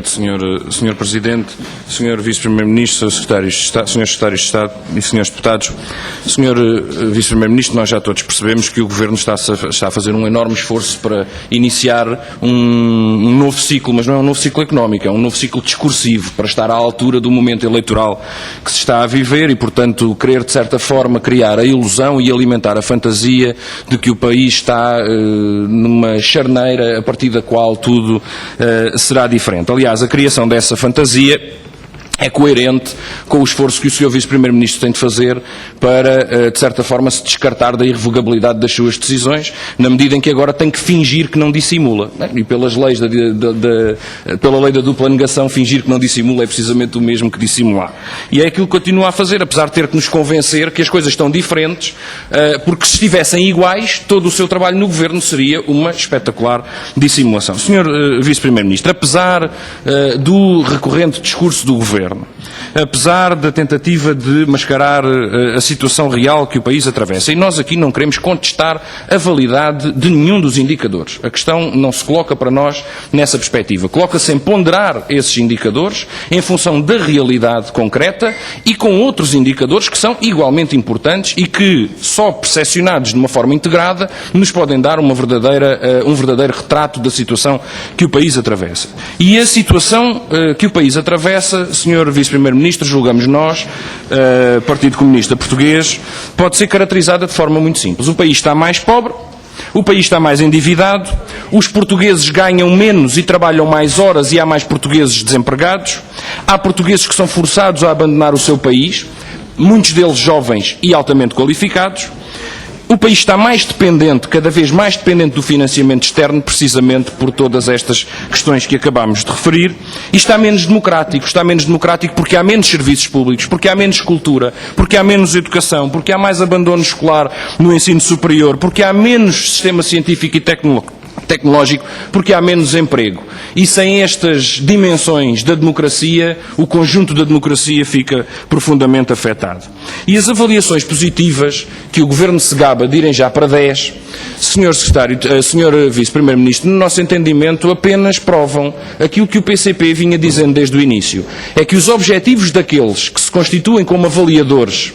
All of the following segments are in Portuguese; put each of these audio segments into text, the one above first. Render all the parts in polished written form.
Senhor Presidente, Senhor Vice-Primeiro-Ministro, Senhores Secretários de Estado e Senhores Deputados, Senhor Vice-Primeiro-Ministro, nós já todos percebemos que o Governo está a fazer um enorme esforço para iniciar um novo ciclo, mas não é um novo ciclo económico, é um novo ciclo discursivo, para estar à altura do momento eleitoral que se está a viver e, portanto, querer, de certa forma, criar a ilusão e alimentar a fantasia de que o país está numa charneira a partir da qual tudo será diferente. Aliás, a criação dessa fantasia é coerente com o esforço que o Sr. Vice-Primeiro-Ministro tem de fazer para, de certa forma, se descartar da irrevogabilidade das suas decisões, na medida em que agora tem que fingir que não dissimula. E pelas leis pela lei da dupla negação, fingir que não dissimula é precisamente o mesmo que dissimular. E é aquilo que continua a fazer, apesar de ter que nos convencer que as coisas estão diferentes, porque se estivessem iguais, todo o seu trabalho no Governo seria uma espetacular dissimulação. Sr. Vice-Primeiro-Ministro, apesar do recorrente discurso do Governo, apesar da tentativa de mascarar a situação real que o país atravessa, e nós aqui não queremos contestar a validade de nenhum dos indicadores. A questão não se coloca para nós nessa perspectiva. Coloca-se em ponderar esses indicadores em função da realidade concreta e com outros indicadores que são igualmente importantes e que, só percepcionados de uma forma integrada, nos podem dar um verdadeiro retrato da situação que o país atravessa. E a situação que o país atravessa, Sr. Vice-Primeiro-Ministro, julgamos nós, Partido Comunista Português, pode ser caracterizada de forma muito simples. O país está mais pobre, o país está mais endividado, os portugueses ganham menos e trabalham mais horas e há mais portugueses desempregados, há portugueses que são forçados a abandonar o seu país, muitos deles jovens e altamente qualificados. O país está mais dependente, cada vez mais dependente do financiamento externo, precisamente por todas estas questões que acabámos de referir, e está menos democrático porque há menos serviços públicos, porque há menos cultura, porque há menos educação, porque há mais abandono escolar no ensino superior, porque há menos sistema científico e tecnológico, porque há menos emprego. E sem estas dimensões da democracia, o conjunto da democracia fica profundamente afetado. E as avaliações positivas que o Governo se gaba de irem já para 10, Sr. Vice-Primeiro-Ministro, no nosso entendimento, apenas provam aquilo que o PCP vinha dizendo desde o início. É que os objetivos daqueles que se constituem como avaliadores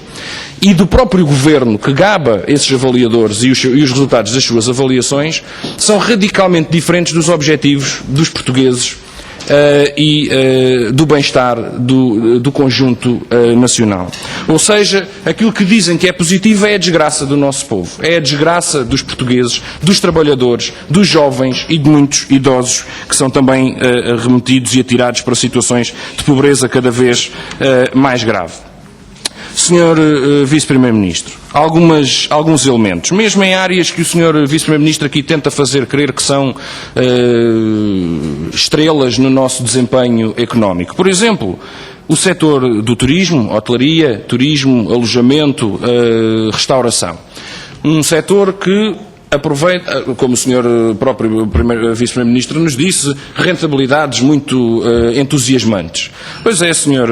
e do próprio Governo que gaba esses avaliadores e os resultados das suas avaliações são radicalmente diferentes dos objetivos dos portugueses e do bem-estar do conjunto nacional. Ou seja, aquilo que dizem que é positivo é a desgraça do nosso povo, é a desgraça dos portugueses, dos trabalhadores, dos jovens e de muitos idosos que são também remetidos e atirados para situações de pobreza cada vez mais grave. Sr. Vice-Primeiro-Ministro, alguns elementos, mesmo em áreas que o Sr. Vice-Primeiro-Ministro aqui tenta fazer crer que são estrelas no nosso desempenho económico. Por exemplo, o setor do turismo, hotelaria, turismo, alojamento, restauração. Um setor que aproveita, como o Sr. próprio Vice-Primeiro-Ministro nos disse, rentabilidades muito entusiasmantes. Pois é, Sr.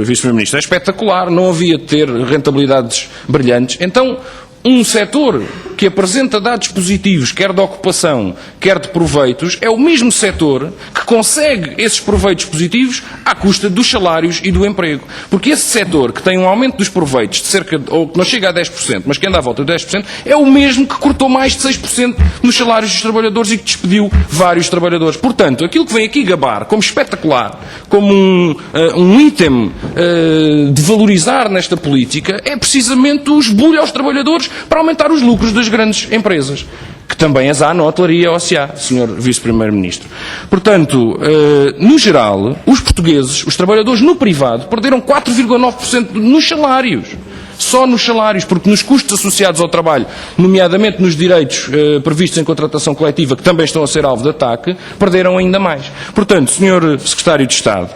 Vice-Primeiro-Ministro, é espetacular, não havia de ter rentabilidades brilhantes. Então, um setor que apresenta dados positivos, quer de ocupação, quer de proveitos, é o mesmo setor que consegue esses proveitos positivos à custa dos salários e do emprego. Porque esse setor que tem um aumento dos proveitos de cerca, ou que não chega a 10%, mas que anda à volta de 10%, é o mesmo que cortou mais de 6% nos salários dos trabalhadores e que despediu vários trabalhadores. Portanto, aquilo que vem aqui gabar como espetacular, como um item de valorizar nesta política, é precisamente o esbulho aos trabalhadores para aumentar os lucros das grandes empresas, que também as há na hotelaria ou se há, Sr. Vice-Primeiro-Ministro. Portanto, no geral, os portugueses, os trabalhadores no privado, perderam 4,9% nos salários. Só nos salários, porque nos custos associados ao trabalho, nomeadamente nos direitos previstos em contratação coletiva, que também estão a ser alvo de ataque, perderam ainda mais. Portanto, Sr. Secretário de Estado,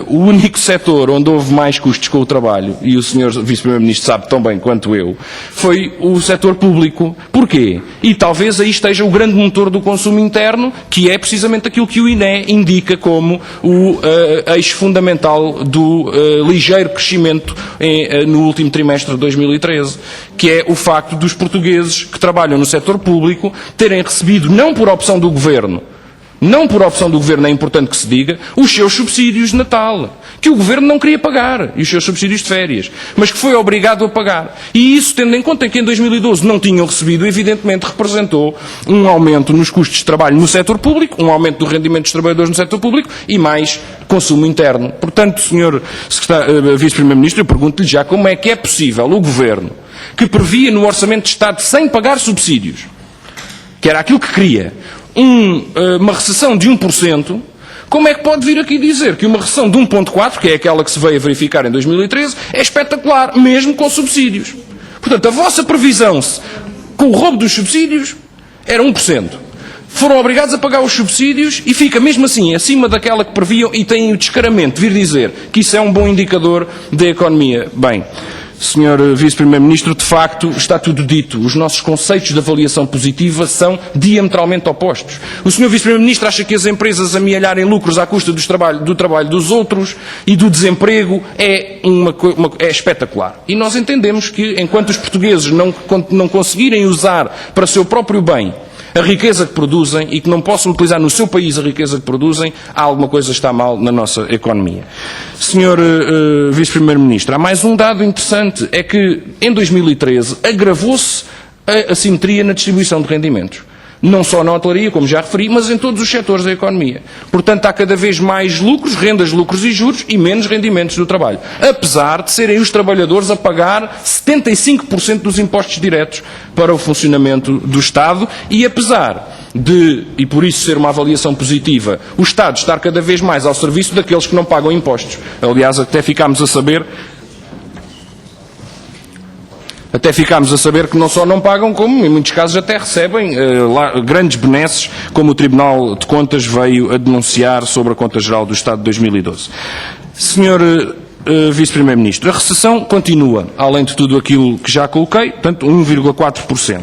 o único setor onde houve mais custos com o trabalho, e o Sr. Vice-Primeiro-Ministro sabe tão bem quanto eu, foi o setor público. Porquê? E talvez aí esteja o grande motor do consumo interno, que é precisamente aquilo que o INE indica como o eixo fundamental do ligeiro crescimento no último trimestre de 2013, que é o facto dos portugueses que trabalham no setor público terem recebido, não por opção do Governo, não por opção do Governo, é importante que se diga, os seus subsídios de Natal, que o Governo não queria pagar, e os seus subsídios de férias, mas que foi obrigado a pagar. E isso, tendo em conta que em 2012 não tinham recebido, evidentemente representou um aumento nos custos de trabalho no setor público, um aumento do rendimento dos trabalhadores no setor público e mais consumo interno. Portanto, Sr. Vice-Primeiro-Ministro, eu pergunto-lhe já como é que é possível o Governo, que previa no Orçamento de Estado, sem pagar subsídios, que era aquilo que queria, uma recessão de 1%, como é que pode vir aqui dizer que uma recessão de 1,4%, que é aquela que se veio a verificar em 2013, é espetacular, mesmo com subsídios? Portanto, a vossa previsão com o roubo dos subsídios era 1%. Foram obrigados a pagar os subsídios e fica mesmo assim acima daquela que previam e têm o descaramento de vir dizer que isso é um bom indicador da economia. Bem, Sr. Vice-Primeiro-Ministro, de facto, está tudo dito. Os nossos conceitos de avaliação positiva são diametralmente opostos. O Sr. Vice-Primeiro-Ministro acha que as empresas amealharem lucros à custa do trabalho dos outros e do desemprego é espetacular. E nós entendemos que, enquanto os portugueses não conseguirem usar para seu próprio bem a riqueza que produzem e que não possam utilizar no seu país a riqueza que produzem, alguma coisa está mal na nossa economia. Sr. Vice-Primeiro-Ministro, há mais um dado interessante, é que em 2013 agravou-se a assimetria na distribuição de rendimentos. Não só na hotelaria, como já referi, mas em todos os setores da economia. Portanto, há cada vez mais lucros, rendas, lucros e juros e menos rendimentos do trabalho. Apesar de serem os trabalhadores a pagar 75% dos impostos diretos para o funcionamento do Estado e apesar de, e por isso ser uma avaliação positiva, o Estado estar cada vez mais ao serviço daqueles que não pagam impostos. Aliás, até ficámos a saber que não só não pagam, como em muitos casos até recebem grandes benesses, como o Tribunal de Contas veio a denunciar sobre a Conta Geral do Estado de 2012. Sr. Vice-Primeiro-Ministro, a recessão continua, além de tudo aquilo que já coloquei, portanto 1,4%.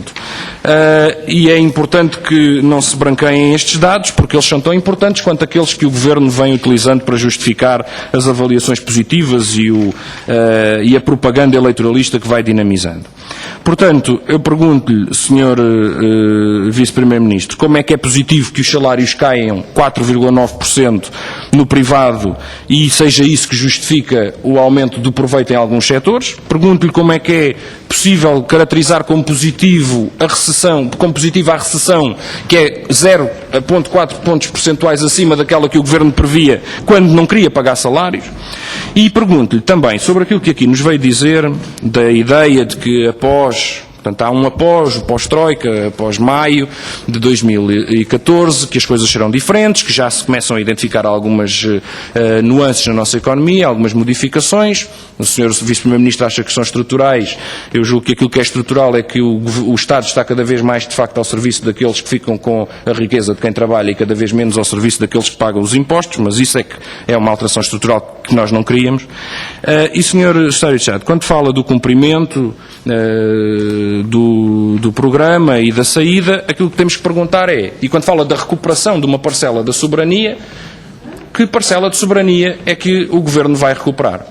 E é importante que não se branqueiem estes dados, porque eles são tão importantes quanto aqueles que o Governo vem utilizando para justificar as avaliações positivas e a propaganda eleitoralista que vai dinamizando. Portanto, eu pergunto-lhe, Sr. Vice-Primeiro-Ministro, como é que é positivo que os salários caiam 4,9% no privado e seja isso que justifica o aumento do proveito em alguns setores? Pergunto-lhe como é que é possível caracterizar como positiva a recessão, que é 0,4 pontos percentuais acima daquela que o Governo previa quando não queria pagar salários? E pergunto-lhe também sobre aquilo que aqui nos veio dizer, da ideia de que portanto, há o pós-Troika, após maio de 2014, que as coisas serão diferentes, que já se começam a identificar algumas nuances na nossa economia, algumas modificações. O Sr. Vice-Primeiro-Ministro acha que são estruturais. Eu julgo que aquilo que é estrutural é que o Estado está cada vez mais, de facto, ao serviço daqueles que ficam com a riqueza de quem trabalha e cada vez menos ao serviço daqueles que pagam os impostos, mas isso é que é uma alteração estrutural que nós não queríamos. E, Sr. Secretário de Estado, quando fala do cumprimento do programa e da saída, aquilo que temos que perguntar é, e quando fala da recuperação de uma parcela da soberania, que parcela de soberania é que o Governo vai recuperar?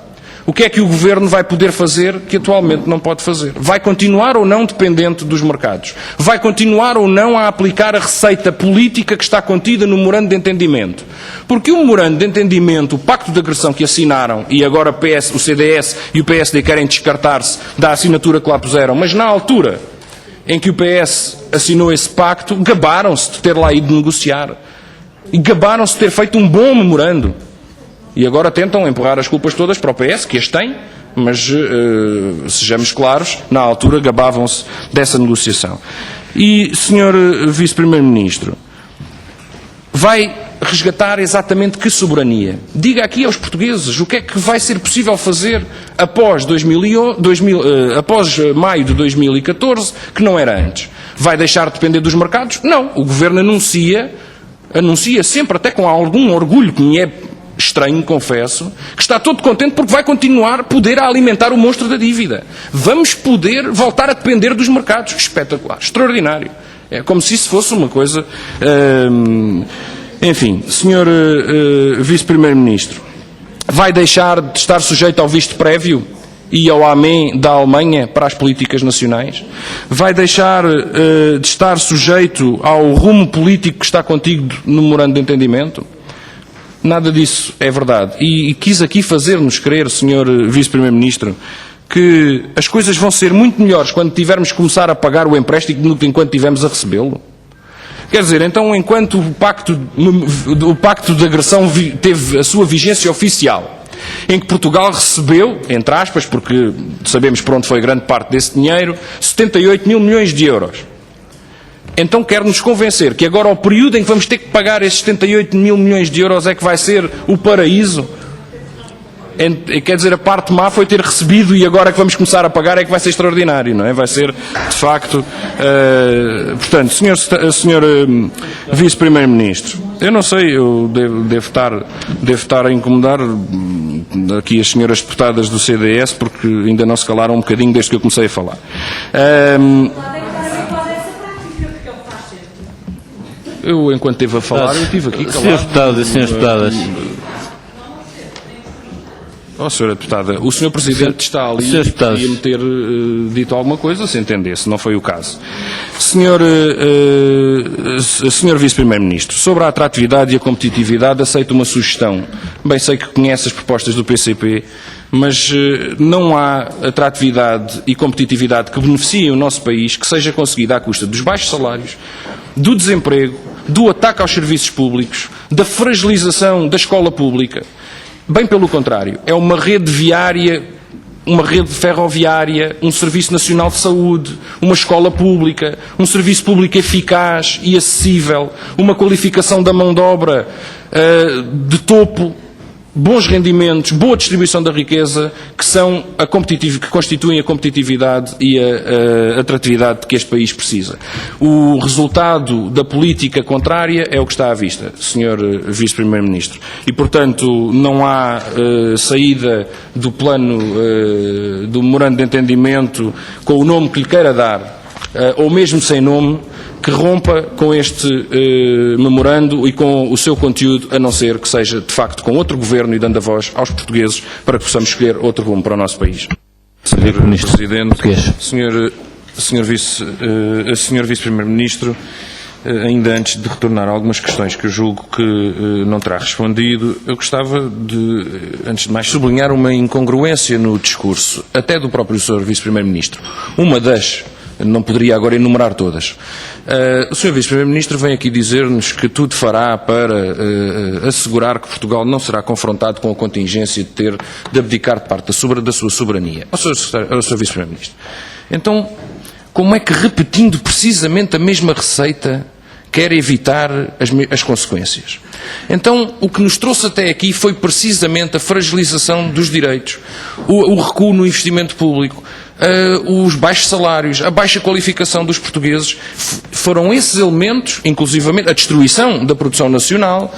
O que é que o Governo vai poder fazer que atualmente não pode fazer? Vai continuar ou não dependente dos mercados? Vai continuar ou não a aplicar a receita política que está contida no memorando de entendimento? Porque o memorando de entendimento, o pacto de agressão que assinaram, e agora o CDS e o PSD querem descartar-se da assinatura que lá puseram, mas na altura em que o PS assinou esse pacto, gabaram-se de ter lá ido negociar. E gabaram-se de ter feito um bom memorando. E agora tentam empurrar as culpas todas para o PS, que as tem, mas sejamos claros, na altura gabavam-se dessa negociação. E, Sr. Vice-Primeiro-Ministro, vai resgatar exatamente que soberania? Diga aqui aos portugueses o que é que vai ser possível fazer após maio de 2014, que não era antes. Vai deixar de depender dos mercados? Não. O Governo anuncia sempre, até com algum orgulho, que me é estranho, confesso, que está todo contente porque vai continuar a poder alimentar o monstro da dívida. Vamos poder voltar a depender dos mercados. Espetacular, extraordinário. É como se isso fosse uma coisa... Enfim, Sr. Vice-Primeiro-Ministro, vai deixar de estar sujeito ao visto prévio? e ao amém da Alemanha para as políticas nacionais? Vai deixar de estar sujeito ao rumo político que está contido no memorando de entendimento? Nada disso é verdade. E quis aqui fazer-nos crer, Sr. Vice-Primeiro-Ministro, que as coisas vão ser muito melhores quando tivermos que começar a pagar o empréstimo do que enquanto tivemos a recebê-lo. Quer dizer, então, enquanto o pacto de agressão teve a sua vigência oficial, em que Portugal recebeu, entre aspas, porque sabemos por onde foi grande parte desse dinheiro, 78 mil milhões de euros. Então quer-nos convencer que agora o período em que vamos ter que pagar esses 78 mil milhões de euros é que vai ser o paraíso? Quer dizer, a parte má foi ter recebido e agora que vamos começar a pagar é que vai ser extraordinário, não é? Vai ser, de facto... portanto, Sr. Vice-Primeiro-Ministro, eu não sei, eu devo estar a incomodar aqui as senhoras deputadas do CDS porque ainda não se calaram um bocadinho desde que eu comecei a falar. Eu, enquanto esteve a falar, eu estive aqui calado. Senhores deputados e senhores deputadas. Oh, Sra. Deputada, o Sr. Presidente está ali e podia-me ter dito alguma coisa, se entendesse, não foi o caso. Sr. Vice-Primeiro-Ministro, sobre a atratividade e a competitividade, aceito uma sugestão. Bem, sei que conhece as propostas do PCP, mas não há atratividade e competitividade que beneficiem o nosso país que seja conseguida à custa dos baixos salários, do desemprego, do ataque aos serviços públicos, da fragilização da escola pública. Bem pelo contrário, é uma rede viária, uma rede ferroviária, um serviço nacional de saúde, uma escola pública, um serviço público eficaz e acessível, uma qualificação da mão de obra de topo, bons rendimentos, boa distribuição da riqueza, que constituem a competitividade e a atratividade que este país precisa. O resultado da política contrária é o que está à vista, Sr. Vice-Primeiro-Ministro. E, portanto, não há saída do plano do memorando de entendimento com o nome que lhe queira dar, ou mesmo sem nome, que rompa com este memorando e com o seu conteúdo, a não ser que seja, de facto, com outro governo e dando a voz aos portugueses para que possamos escolher outro rumo para o nosso país. Sr. Presidente, Sr. Vice-Primeiro-Ministro, ainda antes de retornar a algumas questões que eu julgo que não terá respondido, eu gostava de, antes de mais, sublinhar uma incongruência no discurso, até do próprio Sr. Vice-Primeiro-Ministro. Uma das... Não poderia agora enumerar todas. O Sr. Vice-Primeiro-Ministro vem aqui dizer-nos que tudo fará para assegurar que Portugal não será confrontado com a contingência de abdicar de parte da sua soberania. Ao Sr. Vice-Primeiro-Ministro. Então, como é que, repetindo precisamente a mesma receita, quer evitar as consequências? Então, o que nos trouxe até aqui foi precisamente a fragilização dos direitos, o recuo no investimento público, os baixos salários, a baixa qualificação dos portugueses. Foram esses elementos, inclusivamente a destruição da produção nacional,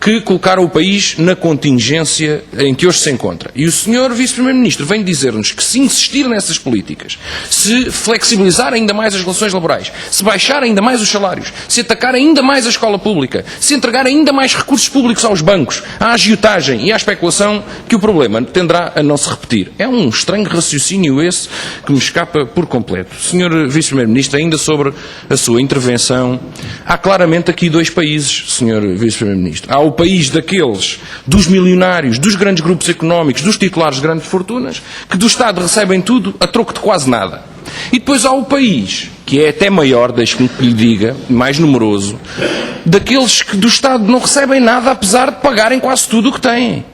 que colocaram o país na contingência em que hoje se encontra. E o Sr. Vice-Primeiro-Ministro vem dizer-nos que se insistir nessas políticas, se flexibilizar ainda mais as relações laborais, se baixar ainda mais os salários, se atacar ainda mais a escola pública, se entregar ainda mais recursos públicos aos bancos, à agiotagem e à especulação, que o problema tenderá a não se repetir. É um estranho raciocínio esse que me escapa por completo. Sr. Vice-Primeiro-Ministro, ainda sobre a sua intervenção, há claramente aqui dois países, Sr. Vice-Primeiro-Ministro. Há o país dos milionários, dos grandes grupos económicos, dos titulares de grandes fortunas, que do Estado recebem tudo a troco de quase nada. E depois há o país, que é até maior, deixe-me que lhe diga, mais numeroso, daqueles que do Estado não recebem nada, apesar de pagarem quase tudo o que têm.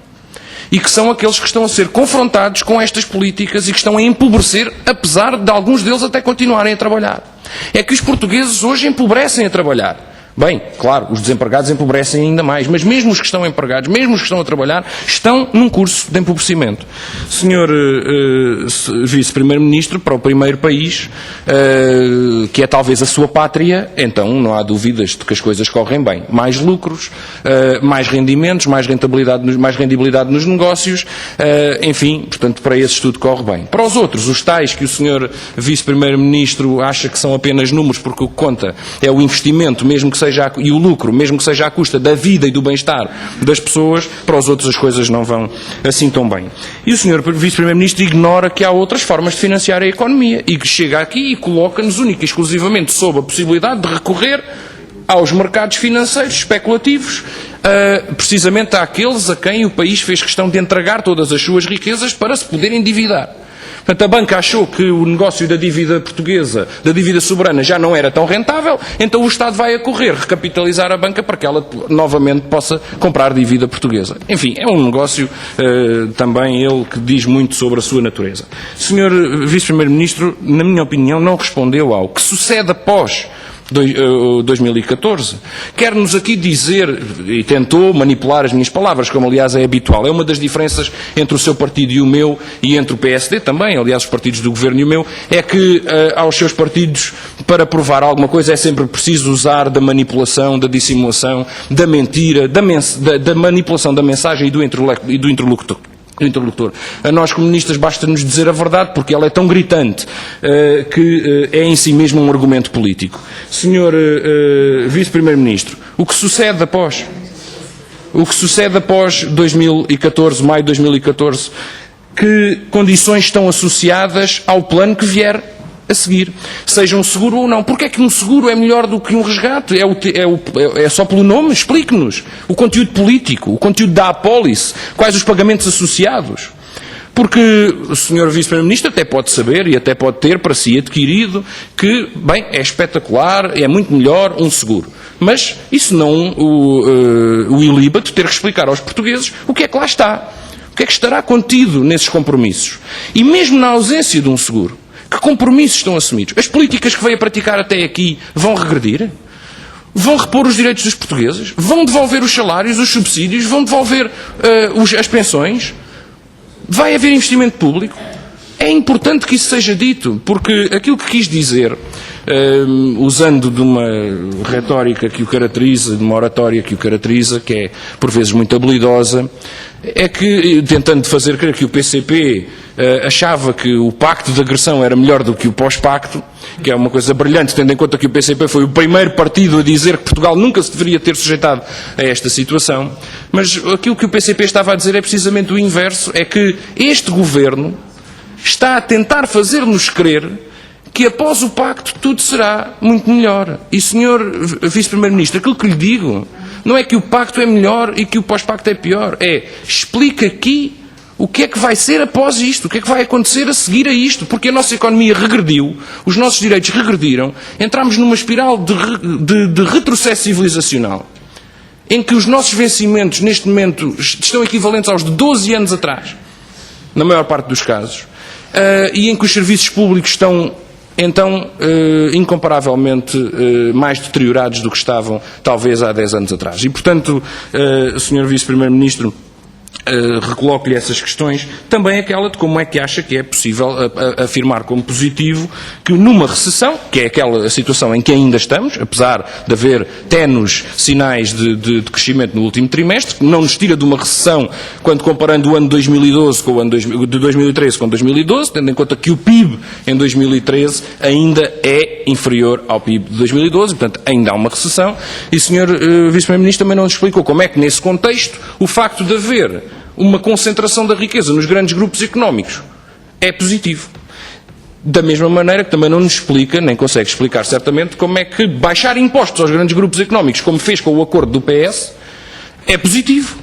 E que são aqueles que estão a ser confrontados com estas políticas e que estão a empobrecer, apesar de alguns deles até continuarem a trabalhar. É que os portugueses hoje empobrecem a trabalhar. Bem, claro, os desempregados empobrecem ainda mais, mas mesmo os que estão empregados, mesmo os que estão a trabalhar, estão num curso de empobrecimento. Senhor Vice-Primeiro-Ministro, para o primeiro país, que é talvez a sua pátria, então não há dúvidas de que as coisas correm bem. Mais lucros, mais rendimentos, mais rendibilidade nos negócios, enfim, portanto, para esses tudo corre bem. Para os outros, os tais que o Senhor Vice-Primeiro-Ministro acha que são apenas números, porque o que conta é o investimento, mesmo que seja e o lucro, mesmo que seja à custa da vida e do bem-estar das pessoas, para os outros as coisas não vão assim tão bem. E o Sr. Vice-Primeiro-Ministro ignora que há outras formas de financiar a economia e que chega aqui e coloca-nos única e exclusivamente sob a possibilidade de recorrer aos mercados financeiros especulativos, precisamente àqueles a quem o país fez questão de entregar todas as suas riquezas para se poder endividar. Portanto, a banca achou que o negócio da dívida portuguesa, da dívida soberana, já não era tão rentável, então o Estado vai a correr recapitalizar a banca para que ela novamente possa comprar dívida portuguesa. Enfim, é um negócio também ele que diz muito sobre a sua natureza. Sr. Vice-Primeiro-Ministro, na minha opinião, não respondeu ao que sucede após 2014. Quer-nos aqui dizer, e tentou manipular as minhas palavras, como aliás é habitual, é uma das diferenças entre o seu partido e o meu, e entre o PSD também, aliás os partidos do Governo e o meu, é que aos seus partidos, para provar alguma coisa, é sempre preciso usar da manipulação, da dissimulação, da mentira, da manipulação da mensagem e do interlocutor. A nós comunistas basta-nos dizer a verdade, porque ela é tão gritante que é em si mesmo um argumento político. Senhor Vice-Primeiro-Ministro, o que sucede após 2014, maio de 2014, que condições estão associadas ao plano que vier a seguir, seja um seguro ou não? Porque é que um seguro é melhor do que um resgate? É só pelo nome? Explique-nos o conteúdo político, o conteúdo da apólice, quais os pagamentos associados. Porque o Sr. Vice-Primeiro-Ministro até pode saber e até pode ter para si adquirido que, bem, é espetacular, é muito melhor um seguro. Mas isso não o iliba de ter que explicar aos portugueses o que é que lá está, o que é que estará contido nesses compromissos. E mesmo na ausência de um seguro, que compromissos estão assumidos? As políticas que veio a praticar até aqui vão regredir? Vão repor os direitos dos portugueses? Vão devolver os salários, os subsídios? Vão devolver as pensões? Vai haver investimento público? É importante que isso seja dito, porque aquilo que quis dizer, usando de uma retórica que o caracteriza, de uma oratória que o caracteriza, que é por vezes muito habilidosa, é que, tentando fazer crer que o PCP achava que o pacto de agressão era melhor do que o pós-pacto, que é uma coisa brilhante, tendo em conta que o PCP foi o primeiro partido a dizer que Portugal nunca se deveria ter sujeitado a esta situação. Mas aquilo que o PCP estava a dizer é precisamente o inverso, é que este governo está a tentar fazer-nos crer que após o pacto tudo será muito melhor. E, Sr. Vice-Primeiro-Ministro, aquilo que lhe digo não é que o pacto é melhor e que o pós-pacto é pior. Explica aqui o que é que vai ser após isto, o que é que vai acontecer a seguir a isto, porque a nossa economia regrediu, os nossos direitos regrediram, entramos numa espiral de retrocesso civilizacional, em que os nossos vencimentos, neste momento, estão equivalentes aos de 12 anos atrás, na maior parte dos casos, e em que os serviços públicos estão então incomparavelmente mais deteriorados do que estavam talvez há 10 anos atrás. E, portanto, Sr. Vice-Primeiro-Ministro, recoloco-lhe essas questões, também aquela de como é que acha que é possível afirmar como positivo que numa recessão, que é aquela situação em que ainda estamos, apesar de haver ténues sinais de crescimento no último trimestre, que não nos tira de uma recessão quando comparando o ano 2012 com o ano de 2013 com 2012, tendo em conta que o PIB em 2013 ainda é inferior ao PIB de 2012, portanto ainda há uma recessão, e o Sr. Vice-Primeiro-Ministro também não nos explicou como é que nesse contexto o facto de haver uma concentração da riqueza nos grandes grupos económicos é positivo. Da mesma maneira que também não nos explica, nem consegue explicar certamente, como é que baixar impostos aos grandes grupos económicos, como fez com o acordo do PS, é positivo.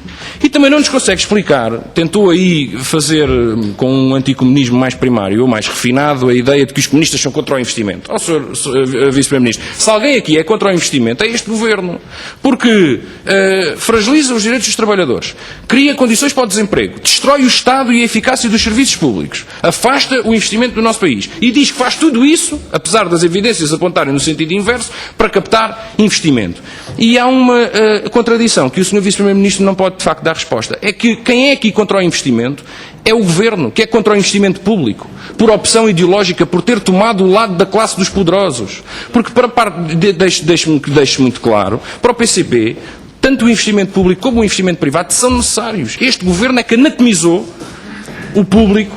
E também não nos consegue explicar, tentou aí fazer com um anticomunismo mais primário ou mais refinado a ideia de que os comunistas são contra o investimento. Ó, Sr. Vice-Primeiro-Ministro, se alguém aqui é contra o investimento, é este Governo. Porque fragiliza os direitos dos trabalhadores, cria condições para o desemprego, destrói o Estado e a eficácia dos serviços públicos, afasta o investimento do nosso país e diz que faz tudo isso, apesar das evidências apontarem no sentido inverso, para captar investimento. E há uma contradição que o Sr. Vice-Primeiro-Ministro não pode, de facto, dar resposta. É que quem é aqui contra o investimento é o Governo, que é contra o investimento público, por opção ideológica, por ter tomado o lado da classe dos poderosos. Porque, para parte, deixe muito claro, para o PCP, tanto o investimento público como o investimento privado são necessários. Este Governo é que anatomizou o público,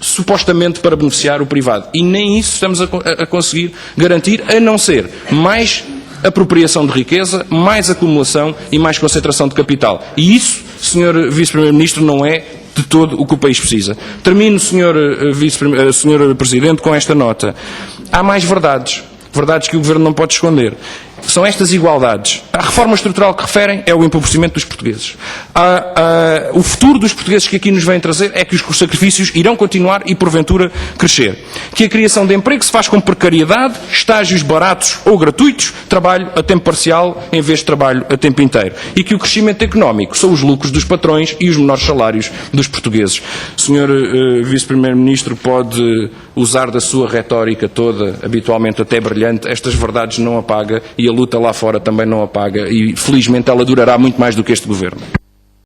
supostamente para beneficiar o privado. E nem isso estamos a conseguir garantir, a não ser mais apropriação de riqueza, mais acumulação e mais concentração de capital. E isso, Sr. Vice-Primeiro-Ministro, não é de todo o que o país precisa. Termino, Sr. Presidente, com esta nota. Há mais verdades. Verdades que o Governo não pode esconder. São estas igualdades. A reforma estrutural que referem é o empobrecimento dos portugueses. O futuro dos portugueses que aqui nos vêm trazer é que os sacrifícios irão continuar e, porventura, crescer. Que a criação de emprego se faz com precariedade, estágios baratos ou gratuitos, trabalho a tempo parcial em vez de trabalho a tempo inteiro. E que o crescimento económico são os lucros dos patrões e os menores salários dos portugueses. Sr. Vice-Primeiro-Ministro, pode usar da sua retórica toda, habitualmente até brilhante, estas verdades não apaga e a luta lá fora também não apaga e, felizmente, ela durará muito mais do que este Governo.